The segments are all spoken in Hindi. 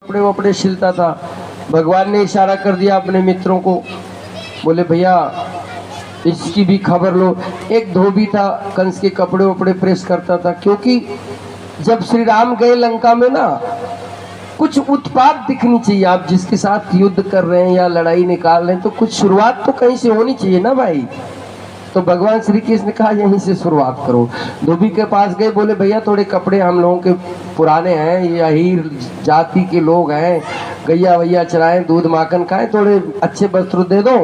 कपड़े वपड़े सिलता था। भगवान ने इशारा कर दिया अपने मित्रों को, बोले भैया इसकी भी खबर लो। एक धोबी था, कंस के कपड़े वपड़े प्रेस करता था, क्योंकि जब श्री राम गए लंका में ना, कुछ उत्पात दिखनी चाहिए। आप जिसके साथ युद्ध कर रहे हैं या लड़ाई निकाल रहे हैं तो कुछ शुरुआत तो कहीं से होनी चाहिए ना भाई। तो भगवान श्री कृष्ण ने कहा यहीं से शुरुआत करो। धोबी के पास गए, बोले भैया थोड़े कपड़े हम लोगों के पुराने हैं, ये अहीर जाति के लोग हैं, गैया वैया चराएं, दूध माखन खाएं, थोड़े अच्छे वस्त्र दे दो,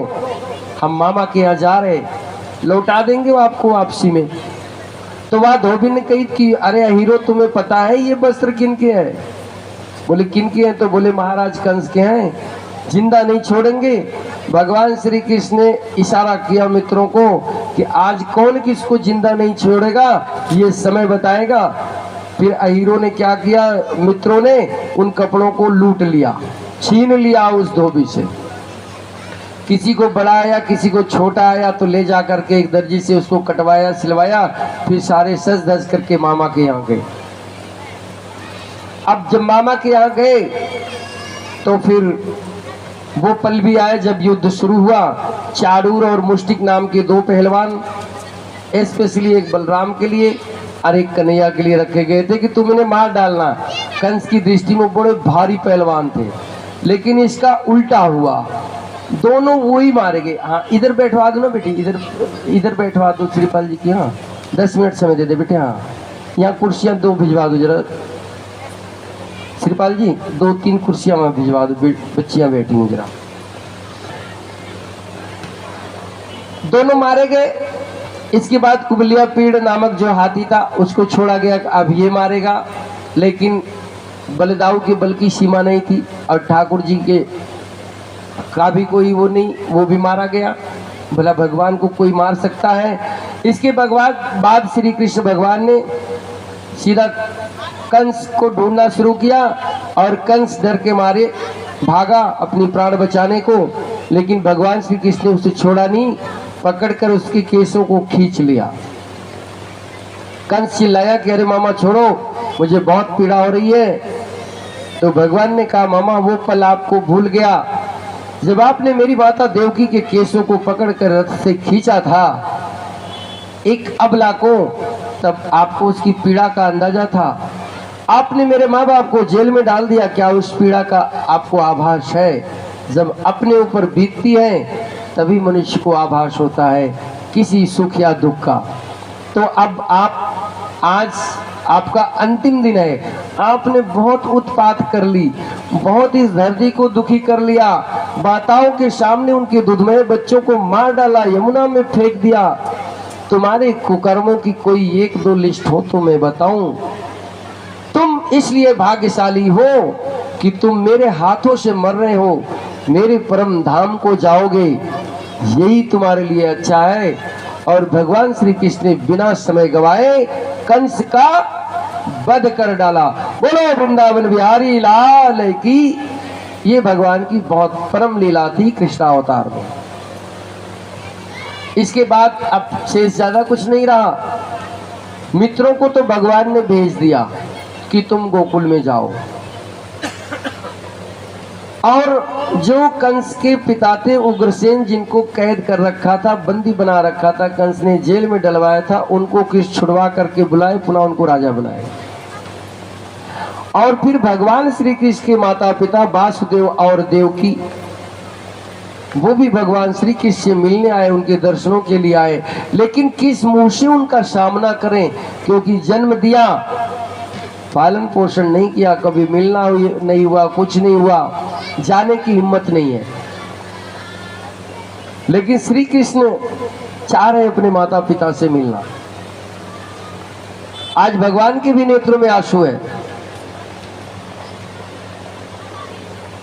हम मामा के यहाँ जा रहे, लौटा देंगे वो आपको वापसी में। तो वह धोबी ने कही कि अरे अहीरो तुम्हें पता है ये वस्त्र किन के हैं? बोले किन के हैं? तो बोले महाराज कंस के हैं, जिंदा नहीं छोड़ेंगे। भगवान श्री कृष्ण ने इशारा किया मित्रों को कि आज कौन किसको जिंदा नहीं छोड़ेगा ये समय बताएगा। फिर अहीरों ने क्या किया, मित्रों ने उन कपड़ों को लूट लिया, छीन लिया उस धोबी से। किसी को बड़ा आया, किसी को छोटा आया, तो ले जा करके एक दर्जी से उसको कटवाया, सिलवाया, फिर सारे सज धज करके मामा के यहाँ गए। अब जब मामा के यहाँ गए तो फिर वो पल भी आए जब युद्ध शुरू हुआ। चाडूर और मुष्टिक नाम के दो पहलवान, स्पेशली एक बलराम के लिए और एक कन्हैया के लिए रखे गए थे कि तुम इन्हें मार डालना। कंस की दृष्टि में बड़े भारी पहलवान थे, लेकिन इसका उल्टा हुआ, दोनों वो ही मारे गए। हाँ इधर बैठवा दो ना बेटी, इधर बैठवा दो श्रीपाल जी की। हाँ 10 मिनट समय दे दे बेटे। हाँ यहाँ कुर्सियाँ 2 भिजवा दो जरा श्रीपाल जी, 2-3 कुर्सियां वहां भिजवा दो, बच्चियां बैठी हूँ जरा। दोनों मारे गए। इसके बाद कुबलिया पीड़ नामक जो हाथी था उसको छोड़ा गया, अब ये मारेगा। लेकिन बलदाऊ के बल की सीमा नहीं थी और ठाकुर जी के का भी कोई वो नहीं, वो भी मारा गया। भला भगवान को कोई मार सकता है? इसके बाद श्री कृष्ण भगवान ने सीधा कंस को ढूंढना शुरू किया और कंस डर के मारे भागा अपनी प्राण बचाने को। लेकिन भगवान श्री कृष्ण ने उसे छोड़ा नहीं, पकड़कर उसके केसों को खींच लिया। कंस चिल्लाया कि अरे मामा छोड़ो, मुझे बहुत पीड़ा हो रही है। तो भगवान ने कहा मामा वो पल आपको भूल गया जब आपने मेरी माता देवकी के केसों को पकड़कर रथ से खींचा था एक अबला को, तब आपको उसकी पीड़ा का अंदाजा था। आपने मेरे माँ बाप को जेल में डाल दिया, क्या उस पीड़ा का आपको आभास है? जब अपने ऊपर बीतती है तभी मनुष्य को आभास होता है किसी सुख या दुख का। तो अब आज आपका अंतिम दिन है, आपने बहुत उत्पात कर ली, बहुत इस धरती को दुखी कर लिया, माताओं के सामने उनके दूधमय बच्चों को मार डाला, यमुना में फेंक दिया। तुम्हारे कुकर्मों की कोई 1-2 लिस्ट हो तो मैं बताऊं। तुम इसलिए भाग्यशाली हो कि तुम मेरे हाथों से मर रहे हो, मेरे परम धाम को जाओगे, यही तुम्हारे लिए अच्छा है। और भगवान श्री कृष्ण ने बिना समय गवाए कंस का वध कर डाला। बोलो वृंदावन बिहारी लाल की। ये भगवान की बहुत परम लीला थी कृष्णावतार में। इसके बाद अब शेष ज्यादा कुछ नहीं रहा। मित्रों को तो भगवान ने भेज दिया कि तुम गोकुल में जाओ, और जो कंस के पिता थे उग्रसेन, जिनको कैद कर रखा था, बंदी बना रखा था, कंस ने जेल में डलवाया था, उनको कृष्ण छुड़वा करके बुलाए, पुनः उनको राजा बनाए। और फिर भगवान श्री कृष्ण के माता पिता वासुदेव और देवकी, वो भी भगवान श्री कृष्ण से मिलने आए, उनके दर्शनों के लिए आए। लेकिन किस मुंह से उनका सामना करें, क्योंकि जन्म दिया, पालन पोषण नहीं किया, कभी मिलना नहीं हुआ, कुछ नहीं हुआ, जाने की हिम्मत नहीं है। लेकिन श्री कृष्ण चाह रहे अपने माता पिता से मिलना। आज भगवान के भी नेत्रों में आंसू है।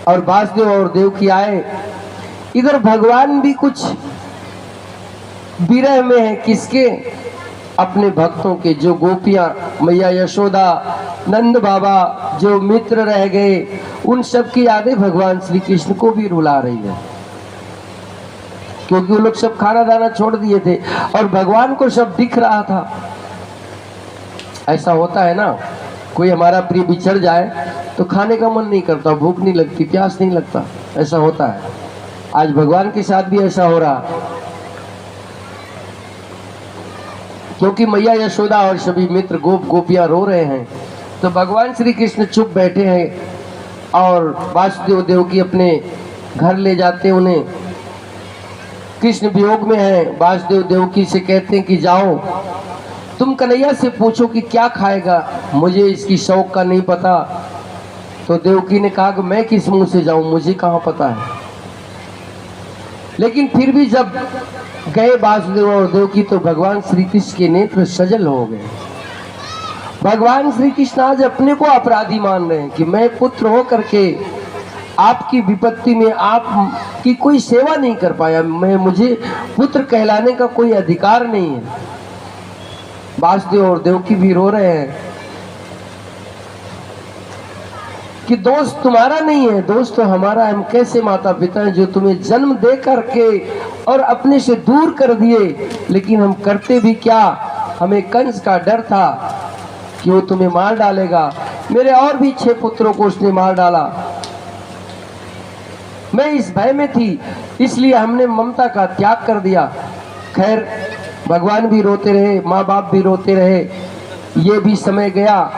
और वासुदेव और देवकी आए। इधर भगवान भी कुछ विरह में है, किसके? अपने भक्तों के, जो गोपियां, मैया यशोदा, नंद बाबा, जो मित्र रह गए, उन सब की यादें भगवान श्री कृष्ण को भी रुला रही है, क्योंकि वो लोग सब खाना दाना छोड़ दिए थे और भगवान को सब दिख रहा था। ऐसा होता है ना, कोई हमारा प्रिय बिछड़ जाए तो खाने का मन नहीं करता, भूख नहीं लगती, प्यास नहीं लगता, ऐसा होता है। आज भगवान के साथ भी ऐसा हो रहा, क्योंकि मैया यशोदा और सभी मित्र गोप गोपियां रो रहे हैं, तो भगवान श्री कृष्ण चुप बैठे हैं और वासुदेव देवकी अपने घर ले जाते हैं उन्हें। कृष्ण वियोग में है, वासुदेव देवकी से कहते हैं कि जाओ तुम कन्हैया से पूछो कि क्या खाएगा, मुझे इसकी शौक का नहीं पता। तो देवकी ने कहा कि मैं किस मुंह से जाऊं, मुझे कहां पता है। लेकिन फिर भी जब गए वासुदेव और देवकी तो भगवान श्री कृष्ण के नेत्र सजल हो गए। भगवान श्री कृष्ण आज अपने को अपराधी मान रहे हैं कि मैं पुत्र हो करके आपकी विपत्ति में आपकी कोई सेवा नहीं कर पाया, मुझे पुत्र कहलाने का कोई अधिकार नहीं है। वासुदेव और देवकी भी रो रहे हैं कि दोष तुम्हारा नहीं है, दोष तो हमारा है। हम कैसे माता पिता हैं जो तुम्हें जन्म दे करके और अपने से दूर कर दिए, लेकिन हम करते भी क्या। हमें कंस का डर था कि वो तुम्हें मार डालेगा, मेरे और भी 6 पुत्रों को उसने मार डाला, मैं इस भय में थी, इसलिए हमने ममता का त्याग कर दिया। खैर भगवान भी रोते रहे, माँ बाप भी रोते रहे, ये भी समय गया।